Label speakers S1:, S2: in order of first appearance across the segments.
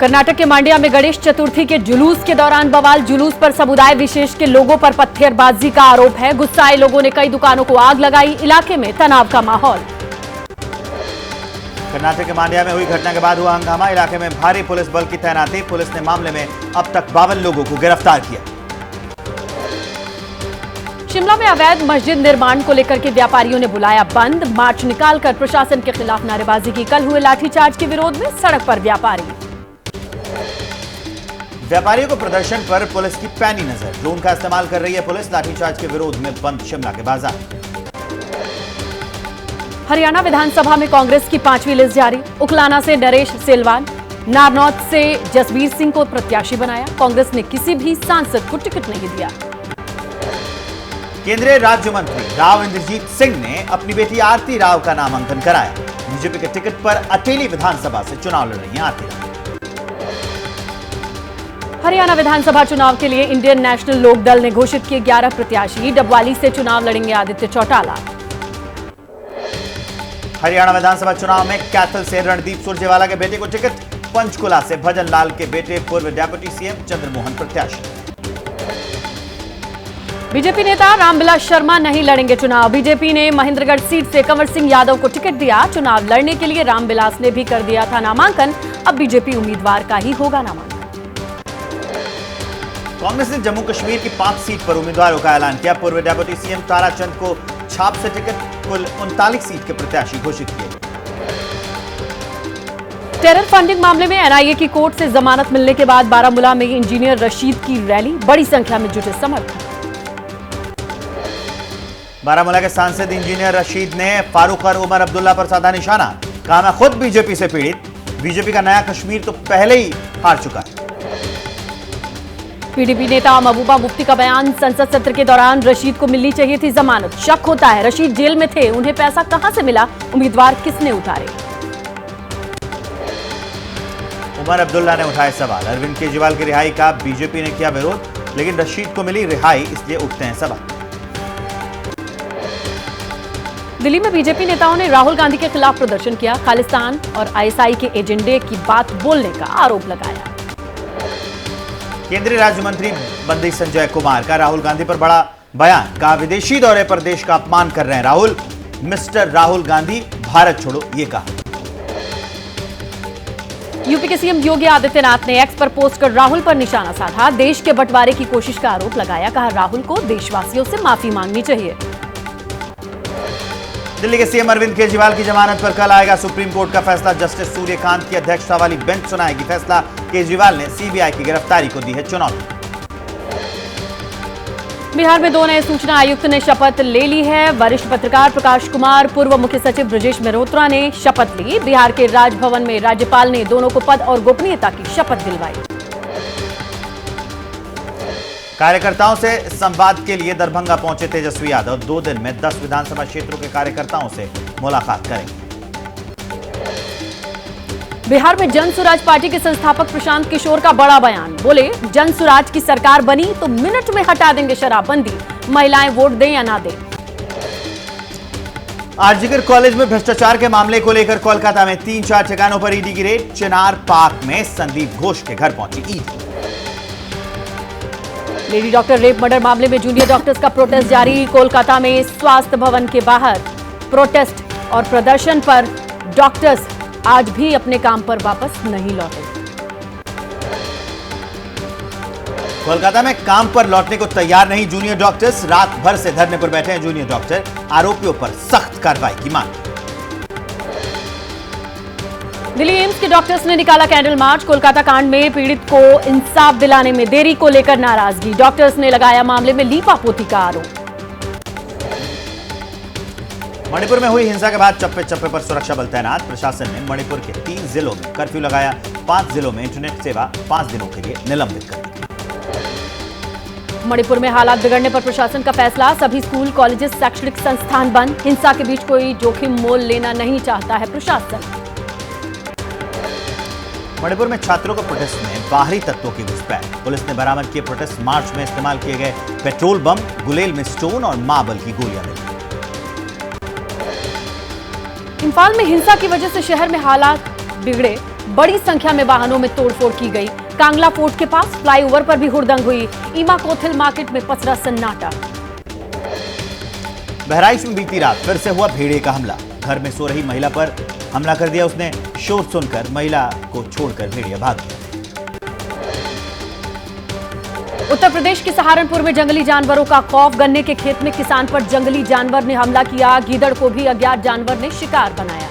S1: कर्नाटक के मांड्या में गणेश चतुर्थी के जुलूस के दौरान बवाल। जुलूस पर समुदाय विशेष के लोगों पर पत्थरबाजी का आरोप है। गुस्साए लोगों ने कई दुकानों को आग लगाई। इलाके में तनाव का माहौल।
S2: कर्नाटक के मांड्या में हुई घटना के बाद हुआ हंगामा। इलाके में भारी पुलिस बल की तैनाती। पुलिस ने मामले में अब तक 52 लोगों को गिरफ्तार किया।
S1: शिमला में अवैध मस्जिद निर्माण को लेकर के व्यापारियों ने बुलाया बंद। मार्च निकालकर प्रशासन के खिलाफ नारेबाजी की। कल हुए लाठीचार्ज के विरोध में सड़क पर व्यापारी।
S2: व्यापारियों को प्रदर्शन पर पुलिस की पैनी नजर। ड्रोन का इस्तेमाल कर रही है पुलिस। लाठीचार्ज के विरोध में बंद शिमला के बाजार।
S1: हरियाणा विधानसभा में कांग्रेस की 5वीं लिस्ट जारी। उकलाना से नरेश सेलवान, नारनौत से जसबीर सिंह को प्रत्याशी बनाया। कांग्रेस ने किसी भी सांसद को टिकट नहीं दिया।
S2: केंद्रीय राज्य मंत्री राव इंद्रजीत सिंह ने अपनी बेटी आरती राव का नामांकन कराया। बीजेपी के टिकट पर अटेली विधानसभा से चुनाव लड़ रही हैं आरती राव।
S1: हरियाणा विधानसभा चुनाव के लिए इंडियन नेशनल लोक दल ने घोषित किए 11 प्रत्याशी। डबवाली से चुनाव लड़ेंगे आदित्य चौटाला।
S2: हरियाणा विधानसभा चुनाव में कैथल से रणदीप सुरजेवाला के बेटे को टिकट। पंचकुला से भजन लाल के बेटे पूर्व डेप्यूटी सीएम चंद्रमोहन प्रत्याशी।
S1: बीजेपी नेता रामविलास शर्मा नहीं लड़ेंगे चुनाव। बीजेपी ने महेंद्रगढ़ सीट से कंवर सिंह यादव को टिकट दिया। चुनाव लड़ने के लिए रामविलास ने भी कर दिया था नामांकन। अब बीजेपी उम्मीदवार का ही होगा नामांकन।
S2: कांग्रेस ने जम्मू कश्मीर की 5 सीट पर उम्मीदवारों का ऐलान किया। पूर्व डेप्यूटी सीएम ताराचंद को छाप से टिकट। कुल 39 सीट के प्रत्याशी घोषित किए।
S1: टेरर फंडिंग मामले में एनआईए की कोर्ट से जमानत मिलने के बाद बारामूला में इंजीनियर रशीद की रैली। बड़ी संख्या में जुटे समर्थक।
S2: बारामूला के सांसद इंजीनियर रशीद ने फारूक और उमर अब्दुल्ला पर साधा निशाना। कहा, मैं खुद बीजेपी से पीड़ित। बीजेपी का नया कश्मीर तो पहले ही हार चुका है।
S1: पीडीपी नेता महबूबा मुफ्ती का बयान। संसद सत्र के दौरान रशीद को मिलनी चाहिए थी जमानत। शक होता है रशीद जेल में थे, उन्हें पैसा कहां से मिला, उम्मीदवार किसने उतारे।
S2: उमर अब्दुल्ला ने उठाए सवाल। अरविंद केजरीवाल की रिहाई का बीजेपी ने किया विरोध, लेकिन रशीद को मिली रिहाई, इसलिए उठते हैं सवाल।
S1: दिल्ली में बीजेपी नेताओं ने राहुल गांधी के खिलाफ प्रदर्शन किया। खालिस्तान और आईएसआई के एजेंडे की बात बोलने का आरोप लगाया।
S2: केंद्रीय राज्य मंत्री बंदी संजय कुमार का राहुल गांधी पर बड़ा बयान। कहा, विदेशी दौरे पर देश का अपमान कर रहे हैं राहुल। मिस्टर राहुल गांधी भारत छोड़ो, ये कहा।
S1: यूपी के सीएम योगी आदित्यनाथ ने एक्स पर पोस्ट कर राहुल पर निशाना साधा। देश के बंटवारे की कोशिश का आरोप लगाया। कहा, राहुल को देशवासियों से माफी मांगनी चाहिए।
S2: दिल्ली के सीएम अरविंद केजरीवाल की जमानत पर कल आएगा सुप्रीम कोर्ट का फैसला। जस्टिस सूर्यकांत की अध्यक्षता वाली बेंच सुनाएगी फैसला। केजरीवाल ने सीबीआई की गिरफ्तारी को दी है चुनौती।
S1: बिहार में 2 नए सूचना आयुक्त ने शपथ ले ली है। वरिष्ठ पत्रकार प्रकाश कुमार, पूर्व मुख्य सचिव ब्रजेश मेहरोत्रा ने शपथ ली। बिहार के राजभवन में राज्यपाल ने दोनों को पद और गोपनीयता की शपथ दिलवाई।
S2: कार्यकर्ताओं से संवाद के लिए दरभंगा पहुंचे तेजस्वी यादव। 2 दिन में 10 विधानसभा क्षेत्रों के कार्यकर्ताओं से मुलाकात करेंगे।
S1: बिहार में जन सुराज पार्टी के संस्थापक प्रशांत किशोर का बड़ा बयान। बोले, जन सुराज की सरकार बनी तो मिनट में हटा देंगे शराबबंदी, महिलाएं वोट दें या ना दें।
S2: आरजीकर कॉलेज में भ्रष्टाचार के मामले को लेकर कोलकाता में 3-4 ठिकानों पर ईडी की रेड। चिनार पार्क में संदीप घोष के घर पहुंची ED.
S1: Lady doctor rape murder मामले में जूनियर डॉक्टर्स का प्रोटेस्ट जारी। कोलकाता में स्वास्थ्य भवन के बाहर प्रोटेस्ट और प्रदर्शन पर डॉक्टर्स आज भी अपने काम पर वापस नहीं लौटे।
S2: कोलकाता में काम पर लौटने को तैयार नहीं जूनियर डॉक्टर्स। रात भर से धरने पर बैठे हैं जूनियर डॉक्टर। आरोपियों पर सख्त कार्रवाई की मांग। दिल्ली एम्स के डॉक्टर्स ने निकाला कैंडल मार्च। कोलकाता कांड में पीड़ित को इंसाफ दिलाने में देरी को लेकर नाराजगी। डॉक्टर्स ने लगाया मामले में लीपापोती का आरोप। मणिपुर में हुई हिंसा के बाद चप्पे चप्पे पर सुरक्षा बल तैनात। प्रशासन ने मणिपुर के 3 जिलों में कर्फ्यू लगाया। 5 जिलों में इंटरनेट सेवा 5 दिनों के लिए निलंबित कर दी।
S1: मणिपुर में हालात बिगड़ने पर प्रशासन का फैसला। सभी स्कूल, कॉलेजेस, शैक्षणिक संस्थान बंद। हिंसा के बीच कोई जोखिम मोल लेना नहीं चाहता है प्रशासन। मणिपुर में छात्रों को प्रोटेस्ट में बाहरी तत्वों की घुसपैठ। पुलिस ने बरामद किए प्रोटेस्ट मार्च में इस्तेमाल किए गए पेट्रोल बम, गुलेल में स्टोन और मार्बल की गोलियां मिली। इंफाल में हिंसा की वजह से शहर में हालात बिगड़े। बड़ी संख्या में वाहनों में तोड़फोड़ की गई। कांगला फोर्ट के पास फ्लाईओवर पर भी हुड़दंग हुई। ईमा कोथिल मार्केट में पसरा सन्नाटा।
S2: बहराइच में बीती रात फिर से हुआ भेड़िए का हमला। घर में सो रही महिला पर हमला कर दिया उसने। शोर सुनकर महिला को छोड़कर भेड़िया भाग गया।
S1: उत्तर प्रदेश के सहारनपुर में जंगली जानवरों का खौफ। गन्ने के खेत में किसान पर जंगली जानवर ने हमला किया। गीदड़ को भी अज्ञात जानवर ने शिकार बनाया।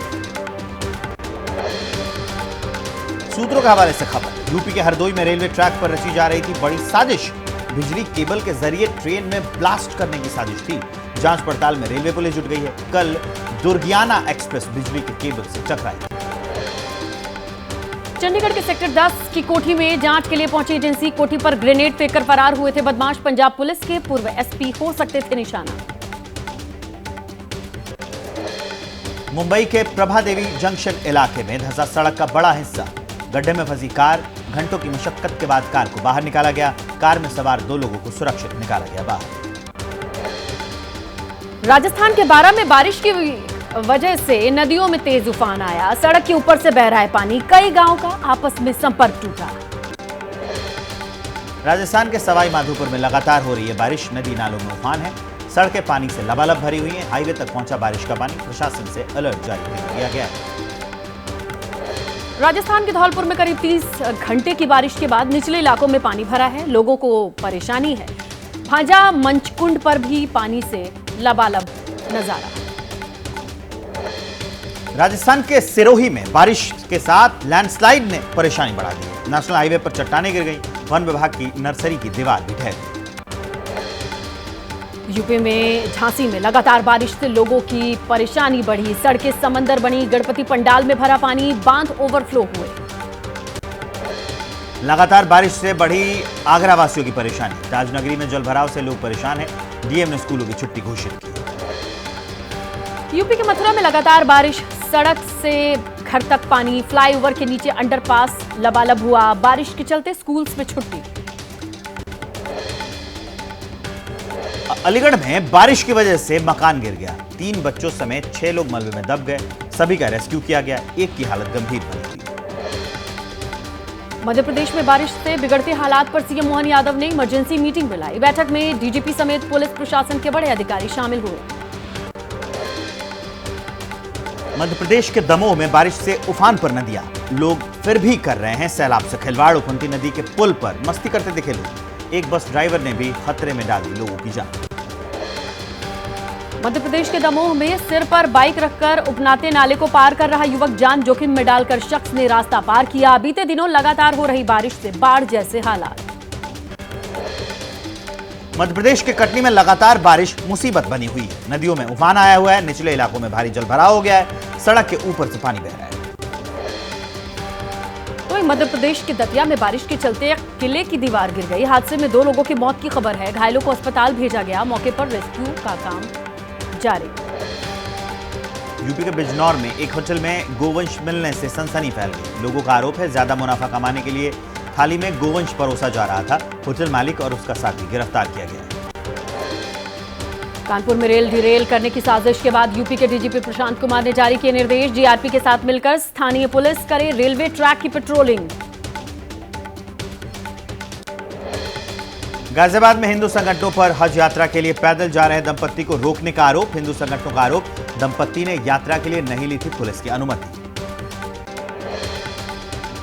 S2: सूत्रों के हवाले से खबर, यूपी के हरदोई में रेलवे ट्रैक पर रची जा रही थी बड़ी साजिश। बिजली केबल के जरिए ट्रेन में ब्लास्ट करने की साजिश थी। जांच पड़ताल में रेलवे पुलिस जुट गई है। कल दुर्गियाना एक्सप्रेस बिजली के केबल से टकराई।
S1: चंडीगढ़ के सेक्टर 10 की कोठी में जांच के लिए पहुंची एजेंसी। कोठी पर ग्रेनेड फेंककर फरार हुए थे बदमाश। पंजाब पुलिस के पूर्व एसपी हो सकते थे निशाना।
S2: मुंबई के प्रभा देवी जंक्शन इलाके में धंसा सड़क का बड़ा हिस्सा। गड्ढे में फंसी कार। घंटों की मशक्कत के बाद कार को बाहर निकाला गया। कार में सवार 2 लोगों को सुरक्षित निकाला गया बाहर।
S1: राजस्थान के बारां में बारिश की वजह से नदियों में तेज उफान आया। सड़क के ऊपर से बह रहा है पानी। कई गांवों का आपस में संपर्क टूटा।
S2: राजस्थान के सवाई माधोपुर में लगातार हो रही है बारिश। नदी नालों में उफान है। सड़कें पानी से लबालब भरी हुई हैं। हाईवे तक पहुंचा बारिश का पानी। प्रशासन से अलर्ट जारी कर दिया गया है।
S1: राजस्थान के धौलपुर में करीब 30 घंटे की बारिश के बाद निचले इलाकों में पानी भरा है। लोगों को परेशानी है। भांजा मंचकुंड पर भी पानी से लबालब नजारा।
S2: राजस्थान के सिरोही में बारिश के साथ लैंडस्लाइड ने परेशानी बढ़ा दी। नेशनल हाईवे पर चट्टानें गिर गई। वन विभाग की नर्सरी की दीवार भी ढह गई।
S1: यूपी में झांसी में लगातार बारिश से लोगों की परेशानी बढ़ी। सड़कें समंदर बनी। गणपति पंडाल में भरा पानी। बांध ओवरफ्लो हुए।
S2: लगातार बारिश से बढ़ी आगरा वासियों की परेशानी। ताजनगरी में जलभराव से लोग परेशान हैं। डीएम ने स्कूलों की छुट्टी घोषित की।
S1: यूपी के मथुरा में लगातार बारिश। सड़क से घर तक पानी। फ्लाईओवर के नीचे अंडरपास लबालब हुआ। बारिश के चलते स्कूल्स में छुट्टी।
S2: अलीगढ़ में बारिश की वजह से मकान गिर गया। 3 बच्चों समेत 6 लोग मलबे में दब गए। सभी का रेस्क्यू किया गया। एक की हालत गंभीर बनी थी।
S1: मध्य प्रदेश में बारिश से बिगड़ते हालात पर सीएम मोहन यादव ने इमरजेंसी मीटिंग बुलाई। बैठक में डीजीपी समेत पुलिस प्रशासन के बड़े अधिकारी शामिल हुए।
S2: मध्य प्रदेश के दमोह में बारिश से उफान पर नदियां। लोग फिर भी कर रहे हैं सैलाब से खिलवाड़। उफनती नदी के पुल पर मस्ती करते दिखे लोग। एक बस ड्राइवर ने भी खतरे में डाली लोगों की जान।
S1: मध्य प्रदेश के दमोह में सिर पर बाइक रखकर उपनाते नाले को पार कर रहा युवक जान जोखिम में डालकर शख्स ने रास्ता पार किया। बीते दिनों लगातार हो रही बारिश से बाढ़ जैसे हालात।
S2: मध्य प्रदेश के कटनी में लगातार बारिश मुसीबत बनी हुई है। नदियों में उफान आया हुआ है। निचले इलाकों में भारी जलभराव हो गया है। सड़क के ऊपर से पानी बह रहा है।
S1: तो मध्य प्रदेश के दतिया में बारिश के चलते एक किले की दीवार गिर गई। हादसे में 2 लोगों की मौत की खबर है। घायलों को अस्पताल भेजा गया। मौके पर रेस्क्यू का काम जारी।
S2: यूपी के बिजनौर में एक होटल में गोवंश मिलने से सनसनी फैल गई। लोगों का आरोप है ज्यादा मुनाफा कमाने के लिए थाली में गोवंश परोसा जा रहा था। होटल मालिक और उसका साथी गिरफ्तार किया गया है।
S1: कानपुर में रेल डिरेल करने की साजिश के बाद यूपी के डीजीपी प्रशांत कुमार ने जारी किए निर्देश। जीआरपी के साथ मिलकर स्थानीय पुलिस करे रेलवे ट्रैक की पेट्रोलिंग।
S2: गाजियाबाद में हिंदू संगठनों पर हज यात्रा के लिए पैदल जा रहे दंपत्ति को रोकने का आरोप। हिंदू संगठनों का आरोप दंपत्ति ने यात्रा के लिए नहीं ली थी पुलिस की अनुमति।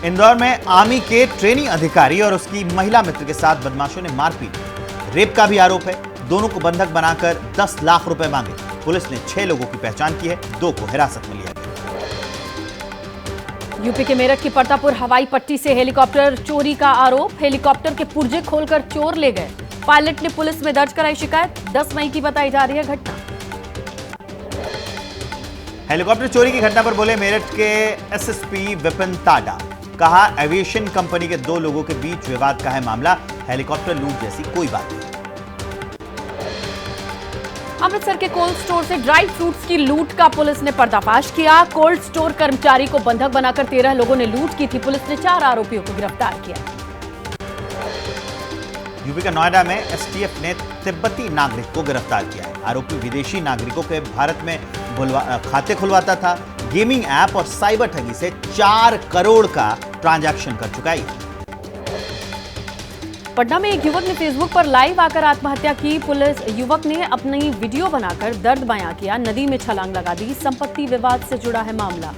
S2: इंदौर में आर्मी के ट्रेनिंग अधिकारी और उसकी महिला मित्र के साथ बदमाशों ने मारपीट। रेप का भी आरोप है। दोनों को बंधक बनाकर 10 लाख रुपए मांगे। पुलिस ने 6 लोगों की पहचान की है। 2 को हिरासत में लिया गया।
S1: यूपी के मेरठ की परतापुर हवाई पट्टी से हेलीकॉप्टर चोरी का आरोप। हेलीकॉप्टर के पुर्जे खोलकर चोर ले गए। पायलट ने पुलिस में दर्ज कराई शिकायत। 10 मई की बताई जा रही है घटना।
S2: हेलीकॉप्टर चोरी की घटना पर बोले मेरठ के एसएसपी विपिन ताडा। कहा एविएशन कंपनी के 2 लोगों के बीच विवाद का है मामला। हेलीकॉप्टर लूट जैसी कोई बात नहीं।
S1: अमृतसर के कोल्ड स्टोर से ड्राई फ्रूट्स की लूट का पुलिस ने पर्दाफाश किया। कोल्ड स्टोर कर्मचारी को बंधक बनाकर 13 लोगों ने लूट की थी। पुलिस ने 4 आरोपियों को गिरफ्तार किया।
S2: यूपी के नोएडा में एसटीएफ ने तिब्बती नागरिक को गिरफ्तार किया है। आरोपी विदेशी नागरिकों के भारत में खाते खुलवाता था। गेमिंग ऐप और साइबर ठगी से 4 करोड़ का ट्रांजैक्शन कर चुका है।
S1: पटना में एक युवक ने फेसबुक पर लाइव आकर आत्महत्या की। पुलिस युवक ने अपनी वीडियो बनाकर दर्द बयां किया, नदी में छलांग लगा दी। संपत्ति विवाद से जुड़ा है मामला।